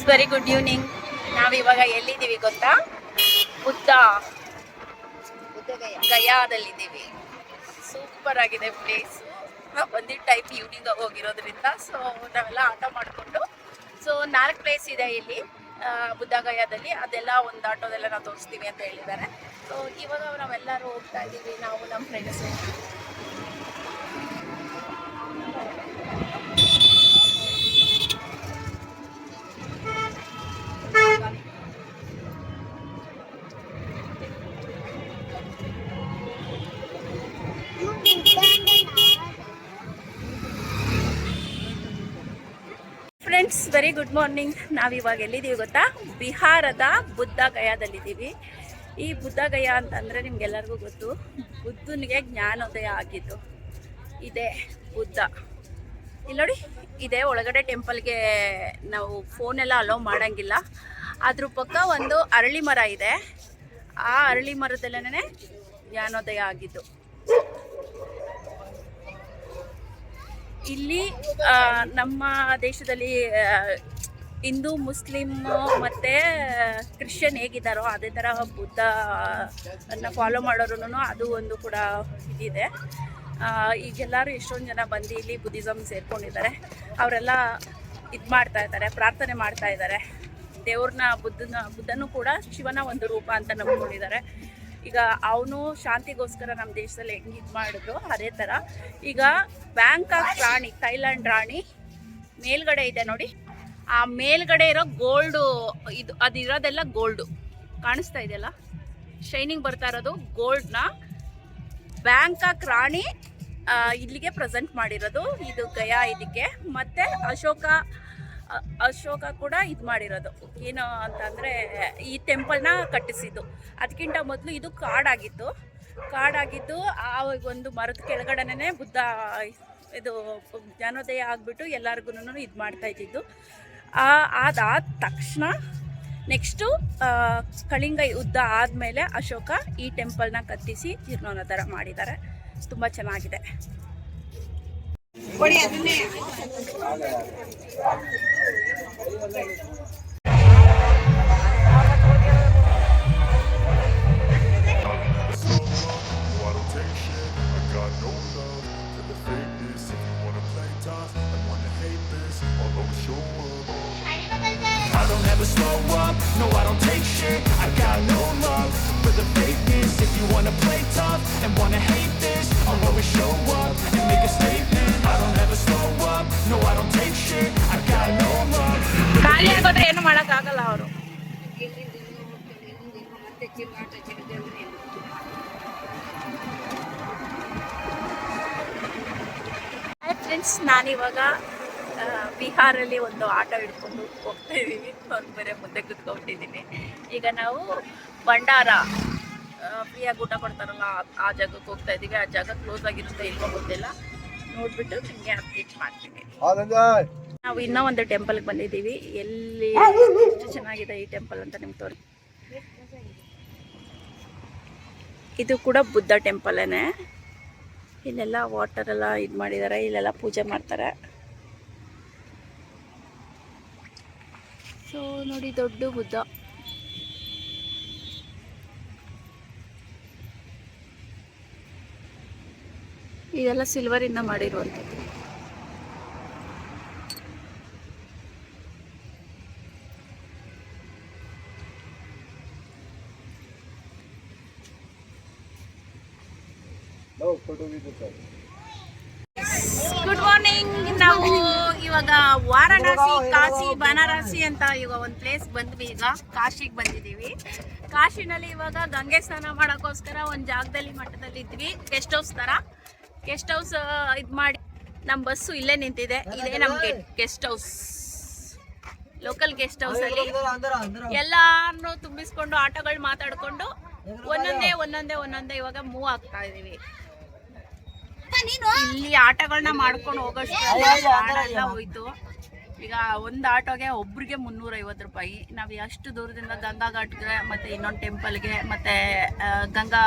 Very good evening. ನಾವಿವಾಗ ಎಲ್ಲಿದ್ದೀವಿ ಗೊತ್ತಾ? Buddha ಗಯಾದಲ್ಲಿದ್ದೀವಿ. Super ಆಗಿದೆ ಪ್ಲೇಸ್. ನಾವು ಬಂದಿದ್ದ ಟೈಪ್ ಈವ್ನಿಂಗ್ ಹೋಗಿರೋದ್ರಿಂದ ಸೊ ನಾವೆಲ್ಲ ಆಟ ಮಾಡಿಕೊಂಡು ಸೊ 4 ಪ್ಲೇಸ್ ಇದೆ ಇಲ್ಲಿ ಬುದ್ಧ ಗಯಾದಲ್ಲಿ. ಅದೆಲ್ಲ ಒಂದು ಆಟೋದೆಲ್ಲ ನಾವು ತೋರಿಸ್ತೀವಿ ಅಂತ ಹೇಳಿದ್ದಾರೆ. ಸೊ ಇವಾಗ ನಾವೆಲ್ಲರೂ ಹೋಗ್ತಾ ಇದ್ದೀವಿ, ನಾವು ನಮ್ಮ friends. Friends, very good morning. ನಾವಿವಾಗ ಎಲ್ಲಿದ್ದೀವಿ ಗೊತ್ತಾ? ಬಿಹಾರದ ಬುದ್ಧ ಗಯಾದಲ್ಲಿದ್ದೀವಿ. ಈ ಬುದ್ಧ ಗಯಾ ಅಂತಂದರೆ ನಿಮ್ಗೆಲ್ಲರಿಗೂ ಗೊತ್ತು, ಬುದ್ಧನಿಗೆ ಜ್ಞಾನೋದಯ ಆಗಿದ್ದು ಇದೆ ಬುದ್ಧ. ಇಲ್ಲಿ ನೋಡಿ, ಇದೆ ಒಳಗಡೆ ಟೆಂಪಲ್ಗೆ ನಾವು ಫೋನೆಲ್ಲ ಅಲೋ ಮಾಡೋಂಗಿಲ್ಲ. ಅದ್ರ ಪಕ್ಕ ಒಂದು ಅರಳಿ ಮರ ಇದೆ. ಆ ಅರಳಿ ಮರದಲ್ಲೇ ಜ್ಞಾನೋದಯ ಆಗಿದ್ದು. ಇಲ್ಲಿ ನಮ್ಮ ದೇಶದಲ್ಲಿ ಹಿಂದೂ, ಮುಸ್ಲಿಮ್ ಮತ್ತು ಕ್ರಿಶ್ಚಿಯನ್ ಹೇಗಿದ್ದಾರೋ ಅದೇ ಥರ ಬುದ್ಧನ ಫಾಲೋ ಮಾಡೋರು ಅದು ಒಂದು ಕೂಡ ಇದಿದೆ. ಈಗೆಲ್ಲರೂ ಎಷ್ಟೊಂದು ಜನ ಬಂದು ಇಲ್ಲಿ ಬುದ್ಧಿಸಮ್ ಸೇರ್ಕೊಂಡಿದ್ದಾರೆ. ಅವರೆಲ್ಲ ಇದು ಮಾಡ್ತಾ ಇದ್ದಾರೆ, ಪ್ರಾರ್ಥನೆ ಮಾಡ್ತಾ ಇದ್ದಾರೆ. ದೇವ್ರನ್ನ ಬುದ್ಧನೂ ಕೂಡ ಶಿವನ ಒಂದು ರೂಪ ಅಂತ ನಂಬ್ಕೊಂಡಿದ್ದಾರೆ. ಈಗ ಅವನು ಶಾಂತಿಗೋಸ್ಕರ ನಮ್ಮ ದೇಶದಲ್ಲಿ ಹೆಂಗೆ ಇದು ಮಾಡಿದ್ರು ಅದೇ ಥರ ಈಗ ಬ್ಯಾಂಕಾಕ್ ರಾಣಿ, ಥೈಲ್ಯಾಂಡ್ ರಾಣಿ ಮೇಲ್ಗಡೆ ಇದೆ ನೋಡಿ. ಆ ಮೇಲ್ಗಡೆ ಇರೋ ಗೋಲ್ಡು, ಅದಿರೋದೆಲ್ಲ ಗೋಲ್ಡು ಕಾಣಿಸ್ತಾ ಇದೆಯಲ್ಲ, ಶೈನಿಂಗ್ ಬರ್ತಾ ಇರೋದು ಗೋಲ್ಡ್ನ ಬ್ಯಾಂಕಾಕ್ ರಾಣಿ ಇಲ್ಲಿಗೆ ಪ್ರೆಸೆಂಟ್ ಮಾಡಿರೋದು. ಇದು ಗಯಾ ಇದಕ್ಕೆ. ಮತ್ತು ಅಶೋಕ ಕೂಡ ಇದು ಮಾಡಿರೋದು. ಏನು ಅಂತಂದರೆ ಈ ಟೆಂಪಲ್ನ ಕಟ್ಟಿಸಿದ್ದು. ಅದಕ್ಕಿಂತ ಮೊದಲು ಇದು ಕಾಡಾಗಿದ್ದು. ಆ ಒಂದು ಮರದ ಕೆಳಗಡೆನೇ ಬುದ್ಧ ಇದು ಜ್ಞಾನೋದಯ ಆಗಿಬಿಟ್ಟು ಎಲ್ಲರಿಗೂ ಇದು ಮಾಡ್ತಾ ಇದ್ದಿದ್ದು. ಅದಾದ ತಕ್ಷಣ ನೆಕ್ಸ್ಟು ಕಳಿಂಗ ಯುದ್ಧ ಆದಮೇಲೆ ಅಶೋಕ ಈ ಟೆಂಪಲ್ನ ಕಟ್ಟಿಸಿ ಜೀರ್ಣೋದ್ಧಾರ ಮಾಡಿದ್ದಾರೆ. ತುಂಬ ಚೆನ್ನಾಗಿದೆ. I don't ever slow up, no I don't take shit. I got no love for the fakeness. If you wanna play tough and wanna hate this, I'll always show up and make a statement. I don't ever slow up, no I don't take shit. I got no love. ಖಾಲಿ ಆಗೋದ್ರೆ ಏನು ಮಾಡೋಕ್ಕಾಗಲ್ಲ ಅವರು. Friends, ನಾನಿವಾಗ ಬಿಹಾರಲ್ಲಿ ಒಂದು auto ಹಿಡ್ಕೊಂಡು ಹೋಗ್ತಾ ಇದ್ದೀವಿ. ಒಂದು ಬೇರೆ ಮುಂದೆ ಕೂತ್ಕೊಂಡಿದ್ದೀನಿ. ಈಗ ನಾವು ಭಂಡಾರ ಫ್ರೀಯಾಗಿ ಊಟ ಕೊಡ್ತಾರಲ್ಲ ಆ ಜಾಗಕ್ಕೆ ಹೋಗ್ತಾ ಇದ್ದೀವಿ. ಆ ಜಾಗ ಕ್ಲೋಸ್ ಆಗಿರುತ್ತೆ, ಇಲ್ವೋ ಗೊತ್ತಿಲ್ಲ. ನೋಡ್ಬಿಟ್ಟು ನಿಮಗೆ ಅಪ್ಡೇಟ್ ಮಾಡ್ತೀನಿ. ನಾವು ಇನ್ನೂ ಒಂದು ಟೆಂಪಲ್ಗೆ ಬಂದಿದ್ದೀವಿ. ಎಲ್ಲಿ ಎಷ್ಟು ಚೆನ್ನಾಗಿದೆ ಈ ಟೆಂಪಲ್ ಅಂತ ನಿಮ್ಗೆ ತೋರಿ. ಇದು ಕೂಡ ಬುದ್ಧ ಟೆಂಪಲ್ಲೇನೆ. ಇಲ್ಲೆಲ್ಲ ವಾಟರ್ ಎಲ್ಲ ಇದು ಮಾಡಿದ್ದಾರೆ, ಇಲ್ಲೆಲ್ಲ ಪೂಜೆ ಮಾಡ್ತಾರೆ. ಸೊ ನೋಡಿ, ದೊಡ್ಡ ಬುದ್ಧ. ಇದೆಲ್ಲ ಸಿಲ್ವರಿಂದ ಮಾಡಿರುವಂಥದ್ದು. Good morning. ನಾವು ಇವಾಗ ವಾರಣಾಸಿ, ಕಾಶಿ, ಬನಾರಸಿ ಅಂತ ಇವಾಗ ಒಂದು ಪ್ಲೇಸ್ ಬಂದ್ವಿ. ಈಗ ಕಾಶಿಗೆ ಬಂದಿದ್ದೀವಿ. ಕಾಶಿನಲ್ಲಿ ಇವಾಗ ಗಂಗೆ ಸ್ನಾನ ಮಾಡೋಕ್ಕೋಸ್ಕರ ಒಂದು ಜಾಗದಲ್ಲಿ ಮಠದಲ್ಲಿ ಇದ್ವಿ. ಗೆಸ್ಟ್ ಹೌಸ್ ಥರ. ಗೆಸ್ಟ್ ಹೌಸ್ ಇದು ಮಾಡಿ ನಮ್ಮ ಬಸ್ಸು ಇಲ್ಲೇ ನಿಂತಿದೆ. ಇದೇ ನಮ್ಮ ಗೆಸ್ಟ್ ಹೌಸ್, ಲೋಕಲ್ ಗೆಸ್ಟ್ ಹೌಸಲ್ಲಿ ಎಲ್ಲಾನು ತುಂಬಿಸ್ಕೊಂಡು ಆಟೋಗಳು ಮಾತಾಡ್ಕೊಂಡು ಒಂದೊಂದೇ ಇವಾಗ ಮೂವ್ ಆಗ್ತಾ ಇದೀವಿ. ಇಲ್ಲಿ ಆಟೋಗಳನ್ನ ಮಾಡ್ಕೊಂಡು ಹೋಗೋಷ್ಟು ಹೋಯ್ತು. ಈಗ ಒಂದು ಆಟೋಗೆ ಒಬ್ರಿಗೆ 350 ರೂಪಾಯಿ. ನಾವು ಅಷ್ಟು ದೂರದಿಂದ ಗಂಗಾ ಘಾಟ್ಗೆ ಮತ್ತು ಇನ್ನೊಂದು ಟೆಂಪಲ್ಗೆ ಮತ್ತು ಗಂಗಾ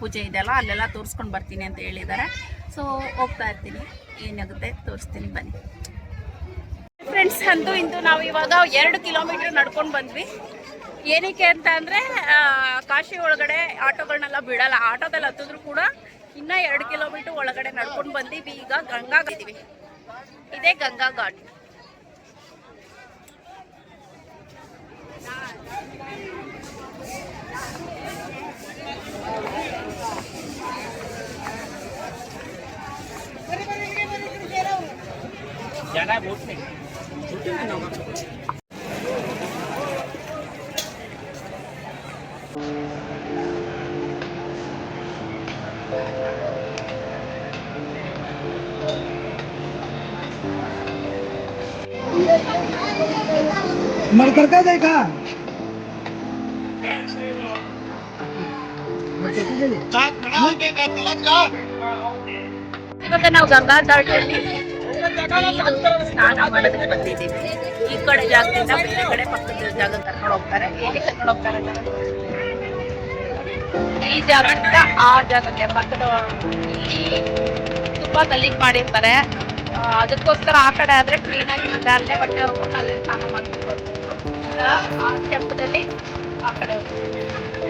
ಪೂಜೆ ಇದೆಯಲ್ಲ ಅಲ್ಲೆಲ್ಲ ತೋರಿಸ್ಕೊಂಡು ಬರ್ತೀನಿ ಅಂತ ಹೇಳಿದ್ದಾರೆ. ಸೊ ಹೋಗ್ತಾ ಇರ್ತೀನಿ, ಏನಾಗುತ್ತೆ ತೋರಿಸ್ತೀನಿ ಬನ್ನಿ. ಫ್ರೆಂಡ್ಸ್, ಅಂತೂ ಇಂತೂ ನಾವು ಇವಾಗ 2 ಕಿಲೋಮೀಟರ್ ನಡ್ಕೊಂಡು ಬಂದ್ವಿ. ಏನಕ್ಕೆ ಅಂತ ಅಂದರೆ ಕಾಶಿ ಒಳಗಡೆ ಆಟೋಗಳನ್ನೆಲ್ಲ ಬಿಡಲ್ಲ. ಆಟೋದಲ್ಲಿ ಹತ್ತಿದ್ರು ಕೂಡ ಇನ್ನೂ 2 ಕಿಲೋಮೀಟರ್ ಒಳಗಡೆ ನಡ್ಕೊಂಡು ಬಂದೀವಿ. ಈಗ ಗಂಗಾ ಇದ್ದೀವಿ. ಇದೇ ಗಂಗಾ ಘಾಟ್. मरकर का देखा ಇವಾಗ ನಾವು ಗಂಗಾ ಘಾಟಲ್ಲಿ ಸ್ನಾನ ಮಾಡೋದಕ್ಕೆ ಬಂದಿದ್ದೀವಿ. ಈ ಕಡೆ ಜಾಗದಿಂದ ಬೇರೆ ಕಡೆ ಪಕ್ಕದ ಜಾಗ ಕರ್ಕೊಂಡು ಹೋಗ್ತಾರೆ. ಎಲ್ಲಿ ಕರ್ಕೊಂಡು ಹೋಗ್ತಾರೆ ಅಂದ್ರೆ ಈ ಜಾಗದಿಂದ ಆ ಜಾಗಕ್ಕೆ ಪಕ್ಕದ ಇಲ್ಲಿ ತುಂಬಾ ಗಲೀಜ್ ಮಾಡಿರ್ತಾರೆ. ಅದಕ್ಕೋಸ್ಕರ ಆ ಕಡೆ ಆದ್ರೆ ಕ್ಲೀನ್ ಆಗಿರುತ್ತೆ. ಅಲ್ಲೇ ಬಟ್ಟೆ ಹೋಗ್ಕೊಂಡು ಅಲ್ಲೇ ಸ್ನಾನ ಮಾಡ್ಕೊಂಡು ಆ ಟೆಂಪದಲ್ಲಿ ಆ ಕಡೆ ಹೋಗ್ತಾರೆ.